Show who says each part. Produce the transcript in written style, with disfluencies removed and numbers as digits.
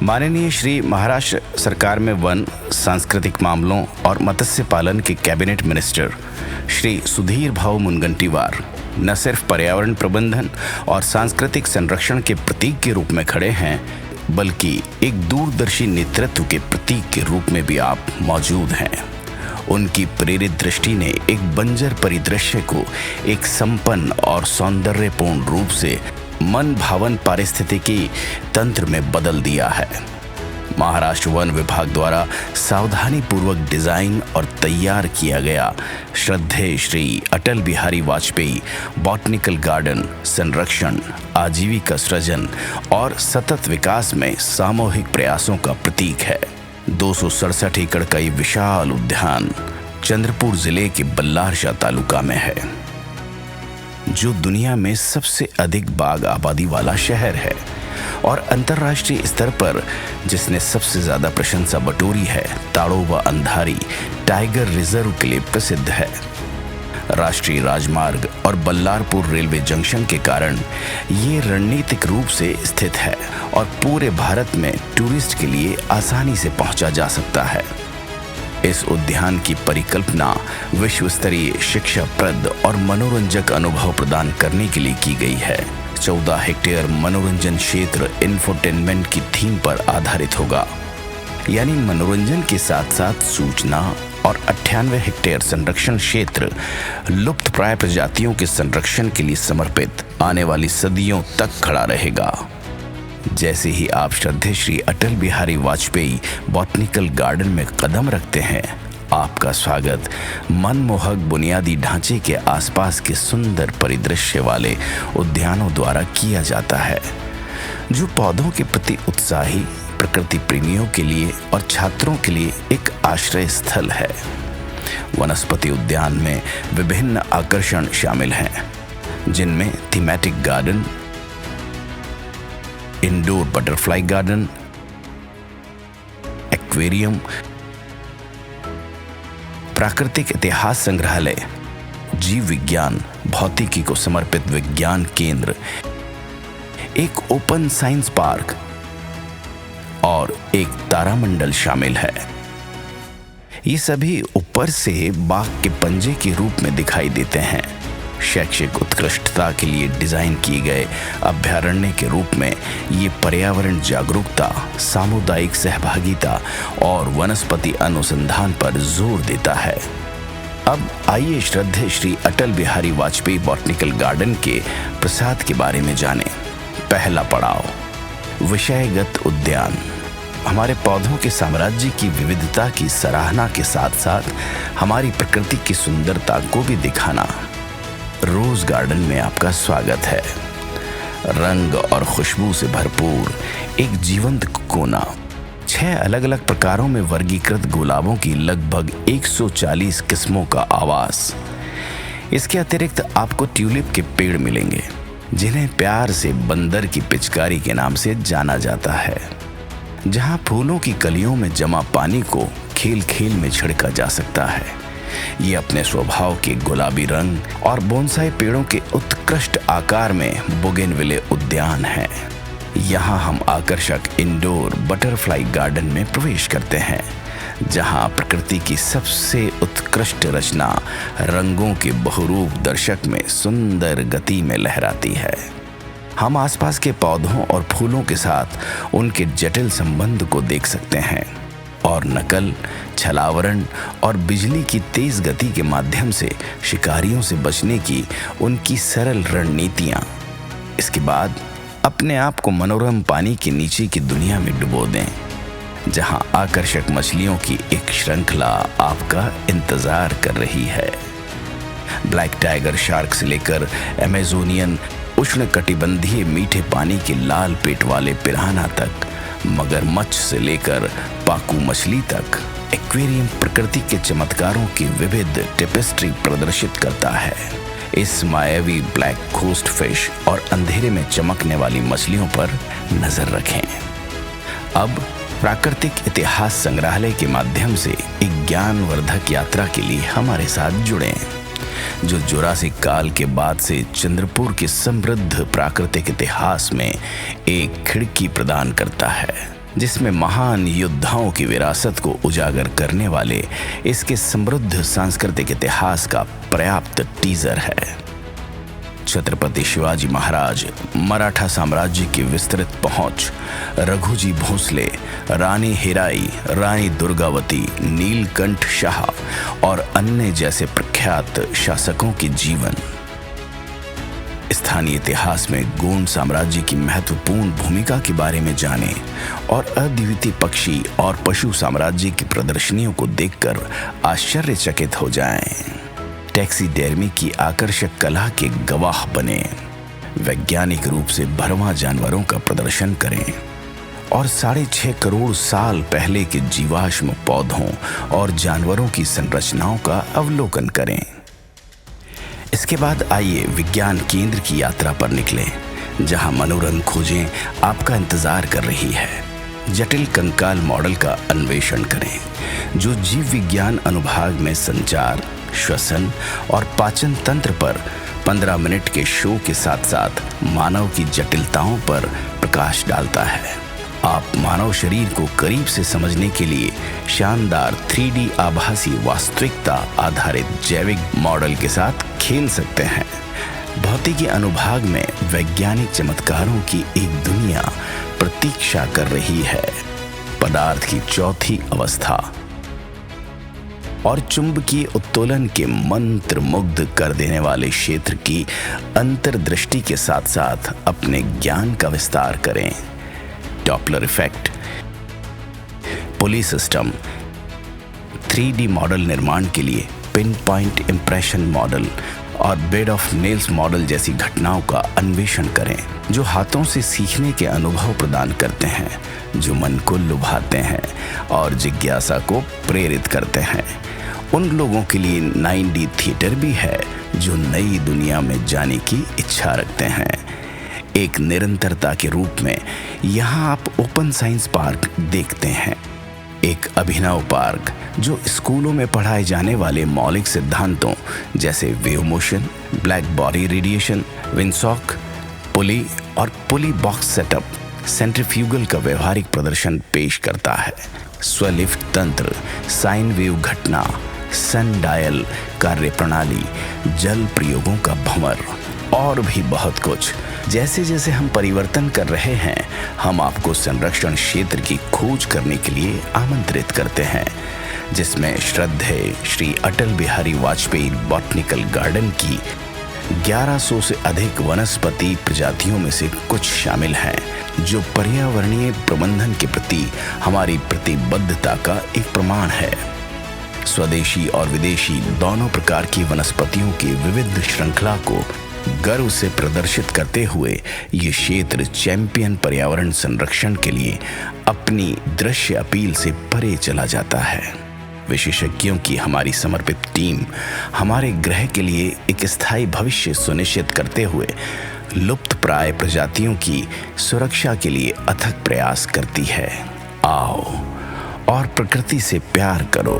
Speaker 1: माननीय श्री महाराष्ट्र सरकार में वन, सांस्कृतिक मामलों और मत्स्य पालन के कैबिनेट मिनिस्टर श्री सुधीर भाऊ मुनगंटीवार न सिर्फ पर्यावरण प्रबंधन और सांस्कृतिक संरक्षण के प्रतीक के रूप में खड़े हैं, बल्कि एक दूरदर्शी नेतृत्व के प्रतीक के रूप में भी आप मौजूद हैं। उनकी प्रेरित दृष्टि ने एक बंजर परिदृश्य को एक संपन्न और सौंदर्यपूर्ण रूप से मन भावन पारिस्थितिकी तंत्र में बदल दिया है। महाराष्ट्र वन विभाग द्वारा सावधानी पूर्वक डिजाइन और तैयार किया गया श्रद्धेय श्री अटल बिहारी वाजपेयी बॉटनिकल गार्डन संरक्षण, आजीविका सृजन और सतत विकास में सामूहिक प्रयासों का प्रतीक है। 267 एकड़ का ये विशाल उद्यान चंद्रपुर जिले के बल्लारशाह तालुका में है, जो दुनिया में सबसे अधिक बाघ आबादी वाला शहर है और अंतर्राष्ट्रीय स्तर पर जिसने सबसे ज्यादा प्रशंसा बटोरी है, ताड़ोबा अंधारी टाइगर रिजर्व के लिए प्रसिद्ध है। राष्ट्रीय राजमार्ग और बल्लारपुर रेलवे जंक्शन के कारण ये रणनीतिक रूप से स्थित है और पूरे भारत में टूरिस्ट के लिए आसानी से पहुंचा जा सकता है। इस उद्यान की परिकल्पना विश्व स्तरीय शिक्षाप्रद और मनोरंजक अनुभव प्रदान करने के लिए की गई है। 14 हेक्टेयर मनोरंजन क्षेत्र इंफोटेनमेंट की थीम पर आधारित होगा, यानी मनोरंजन के साथ साथ सूचना, और 98 हेक्टेयर संरक्षण क्षेत्र लुप्तप्राय प्रजातियों के संरक्षण के लिए समर्पित आने वाली सदियों तक खड़ा रहेगा। जैसे ही आप श्रद्धेय श्री अटल बिहारी वाजपेयी बॉटनिकल गार्डन में कदम रखते हैं, आपका स्वागत मनमोहक बुनियादी ढांचे के आसपास के सुंदर परिदृश्य वाले उद्यानों द्वारा किया जाता है, जो पौधों के प्रति उत्साही प्रकृति प्रेमियों के लिए और छात्रों के लिए एक आश्रय स्थल है। वनस्पति उद्यान में विभिन्न आकर्षण शामिल हैं, जिनमें thematic garden, indoor butterfly garden, aquarium, प्राकृतिक इतिहास संग्रहालय, जीव विज्ञान भौतिकी को समर्पित विज्ञान केंद्र, एक ओपन साइंस पार्क और एक तारामंडल शामिल है। ये सभी ऊपर से बाघ के पंजे के रूप में दिखाई देते हैं। शैक्षिक उत्कृष्टता के लिए डिजाइन किए गए अभयारण्य के रूप में ये पर्यावरण जागरूकता, सामुदायिक सहभागिता और वनस्पति अनुसंधान पर जोर देता है। अब आइए श्रद्धेय श्री अटल बिहारी वाजपेयी बॉटनिकल गार्डन के प्रसाद के बारे में जानें। पहला पड़ाव, विषयगत उद्यान। हमारे पौधों के साम्राज्य की विविधता की सराहना के साथ साथ हमारी प्रकृति की सुंदरता को भी दिखाना। रोज गार्डन में आपका स्वागत है। रंग और खुशबू से भरपूर एक जीवंत कोना, 6 अलग अलग प्रकारों में वर्गीकृत गुलाबों की लगभग 140 किस्मों का आवास। इसके अतिरिक्त आपको ट्यूलिप के पेड़ मिलेंगे, जिन्हें प्यार से बंदर की पिचकारी के नाम से जाना जाता है, जहां फूलों की कलियों में जमा पानी को खेल खेल में छिड़का जा सकता है। ये अपने स्वभाव के गुलाबी रंग और बोनसाई पेड़ों के उत्कृष्ट आकार में बोगेनविले उद्यान है। यहाँ हम आकर्षक इंडोर बटरफ्लाई गार्डन में प्रवेश करते हैं, जहाँ प्रकृति की सबसे उत्कृष्ट रचना रंगों के बहुरूप दर्शक में सुंदर गति में लहराती है। हम आसपास के पौधों और फूलों के साथ उनके जटिल संबंध को देख सकते हैं और नकल, छलावरण और बिजली की तेज गति के माध्यम से शिकारियों से बचने की उनकी सरल रणनीतियां। इसके बाद अपने आप को मनोरम पानी के नीचे की दुनिया में डुबो दें, जहां आकर्षक मछलियों की एक श्रृंखला आपका इंतजार कर रही है। ब्लैक टाइगर शार्क से लेकर अमेजोनियन उष्णकटिबंधीय मीठे पानी के लाल पेट वाले पिरान्हा तक, मगरमच्छ से लेकर पाकू मछली तक, एक्वेरियम प्रकृति के चमत्कारों की विविध टेपेस्ट्री प्रदर्शित करता है। इस मायावी ब्लैक कोस्ट फिश और अंधेरे में चमकने वाली मछलियों पर नजर रखें। अब प्राकृतिक इतिहास संग्रहालय के माध्यम से एक ज्ञानवर्धक यात्रा के लिए हमारे साथ जुड़ें, जो जुरासिक काल के बाद से चंद्रपुर के समृद्ध प्राकृतिक इतिहास में एक खिड़की प्रदान करता है। जिसमें महान योद्धाओं की विरासत को उजागर करने वाले इसके समृद्ध सांस्कृतिक इतिहास का पर्याप्त टीजर है। छत्रपति शिवाजी महाराज, मराठा साम्राज्य की विस्तृत पहुंच, रघुजी भोसले, रानी हिराई, रानी दुर्गावती, नीलकंठ शाह और अन्य जैसे प्रख्यात शासकों के जीवन, स्थानीय इतिहास में गोंड साम्राज्य की महत्वपूर्ण भूमिका के बारे में जानें और अद्वितीय पक्षी और पशु साम्राज्य की प्रदर्शनियों को देखकर आश्चर्यचकित हो जाएं। टैक्सीडेर्मी की आकर्षक कला के गवाह बने, वैज्ञानिक रूप से भरवां जानवरों का प्रदर्शन करें और 6.5 करोड़ साल पहले के जीवाश्म पौधों और जानवरों की संरचनाओं का अवलोकन करें। इसके बाद आइए विज्ञान केंद्र की यात्रा पर निकलें, जहां मनोरंग खोजें आपका इंतजार कर रही है। जटिल कंकाल मॉडल का अन्वेषण करें, जो जीव विज्ञान अनुभाग में संचार, श्वसन और पाचन तंत्र पर 15 मिनट के शो के साथ साथ मानव की जटिलताओं पर प्रकाश डालता है। आप मानव शरीर को करीब से समझने के लिए शानदार 3D आभासी वास्तविकता आधारित जैविक मॉडल के साथ खेल सकते हैं। भौतिकी अनुभाग में वैज्ञानिक चमत्कारों की एक दुनिया प्रतीक्षा कर रही है। पदार्थ की चौथी अवस्था और चुंबकीय उत्तोलन के मंत्र मुग्ध कर देने वाले क्षेत्र की अंतर्दृष्टि के साथ साथ अपने ज्ञान का विस्तार करें। डॉपलर इफेक्ट, पुली सिस्टम, 3D मॉडल निर्माण के लिए पिन पॉइंट इम्प्रेशन मॉडल और बेड ऑफ नेल्स मॉडल जैसी घटनाओं का अन्वेषण करें, जो हाथों से सीखने के अनुभव प्रदान करते हैं, जो मन को लुभाते हैं और जिज्ञासा को प्रेरित करते हैं। उन लोगों के लिए 9D थिएटर भी है जो नई दुनिया में जाने की इच्छा रखते हैं। एक निरंतरता के रूप में यहाँ आप ओपन साइंस पार्क देखते हैं, एक अभिनव पार्क जो स्कूलों में पढ़ाए जाने वाले मौलिक सिद्धांतों जैसे wave motion, black body radiation, windsock, pulley और पुली बॉक्स सेटअप, सेंट्रीफ्यूगल का व्यवहारिक प्रदर्शन पेश करता है। स्वलिफ्ट तंत्र, साइन वेव घटना, सन डायल कार्य प्रणाली, जल प्रयोगों का भंवर और भी बहुत कुछ। जैसे जैसे हम परिवर्तन कर रहे हैं, हम आपको संरक्षण क्षेत्र की खोज करने के लिए आमंत्रित करते हैं, जिसमें श्रद्धेय श्री अटल बिहारी वाजपेयी बॉटनिकल गार्डन की 1100 से अधिक वनस्पति प्रजातियों में से कुछ शामिल हैं, जो पर्यावरणीय प्रबंधन के प्रति हमारी प्रतिबद्धता का एक प्रमाण है। स्वदेशी और विदेशी दोनों प्रकार की वनस्पतियों की विविध श्रृंखला को गर्व से प्रदर्शित करते हुए ये क्षेत्र चैंपियन पर्यावरण संरक्षण के लिए अपनी दृश्य अपील से परे चला जाता है। विशेषज्ञों की हमारी समर्पित टीम हमारे ग्रह के लिए एक स्थायी भविष्य सुनिश्चित करते हुए लुप्तप्राय प्रजातियों की सुरक्षा के लिए अथक प्रयास करती है। आओ और प्रकृति से प्यार करो।